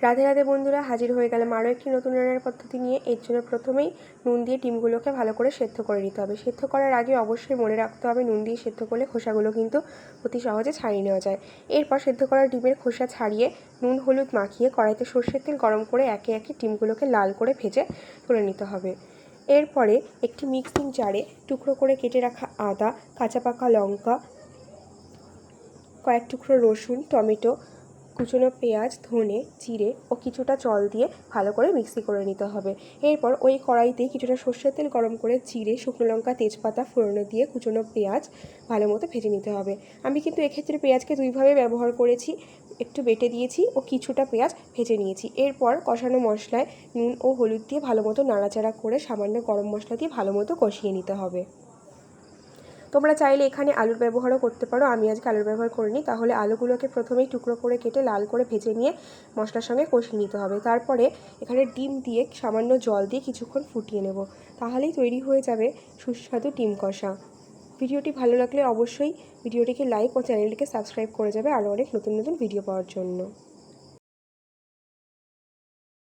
রাধে রাধে বন্ধুরা, হাজির হয়ে গেলাম আরও একটি নতুন রান্নার পদ্ধতি নিয়ে। এর জন্য প্রথমেই নুন দিয়ে ডিমগুলোকে ভালো করে সেদ্ধ করে নিতে হবে। সেদ্ধ করার আগে অবশ্যই মনে রাখতে হবে নুন দিয়ে সেদ্ধ করলে খোসাগুলো কিন্তু অতি সহজে ছাড়িয়ে নেওয়া যায়। এরপর সেদ্ধ করা ডিমের খোসা ছাড়িয়ে নুন হলুদ মাখিয়ে কড়াইতে সর্ষের তেল গরম করে একে একে ডিমগুলোকে লাল করে ভেজে তুলে নিতে হবে। এরপরে একটি মিক্সিং জারে টুকরো করে কেটে রাখা আদা, কাঁচা পাকা লঙ্কা, কয়েক টুকরো রসুন, টমেটো, কুচনো পেঁয়াজ, ধনে, জিরে ও কিছুটা জল দিয়ে ভালো করে মিক্সি করে নিতে হবে। এরপর ওই কড়াইতে কিছুটা সর্ষের তেল গরম করে জিরে, শুকনো লঙ্কা, তেজপাতা ফোড়নে দিয়ে কুচনো পেঁয়াজ ভালো মতো ভেজে নিতে হবে। আমি কিন্তু এক্ষেত্রে পেঁয়াজকে দুইভাবে ব্যবহার করেছি, একটু বেটে দিয়েছি ও কিছুটা পেঁয়াজ ভেজে নিয়েছি। এরপর কষানো মশলায় নুন ও হলুদ দিয়ে ভালো মতো নাড়াচাড়া করে সামান্য গরম মশলা দিয়ে ভালো মতো কষিয়ে নিতে হবে। তোমরা চাইলে এখানে আলুর ব্যবহারও করতে পারো, আমি আজকে আলুর ব্যবহার করিনি। তাহলে আলুগুলোকে প্রথমেই টুকরো করে কেটে লাল করে ভেজে নিয়ে মশলার সঙ্গে কষিয়ে নিতে হবে। তারপরে এখানে ডিম দিয়ে সামান্য জল দিয়ে কিছুক্ষণ ফুটিয়ে নেব। তাহলেই তৈরি হয়ে যাবে সুস্বাদু ডিম কষা। ভিডিওটি ভালো লাগলে অবশ্যই ভিডিওটিকে লাইক ও চ্যানেলটিকে সাবস্ক্রাইব করে যাবে আরও অনেক নতুন নতুন ভিডিও পাওয়ার জন্য।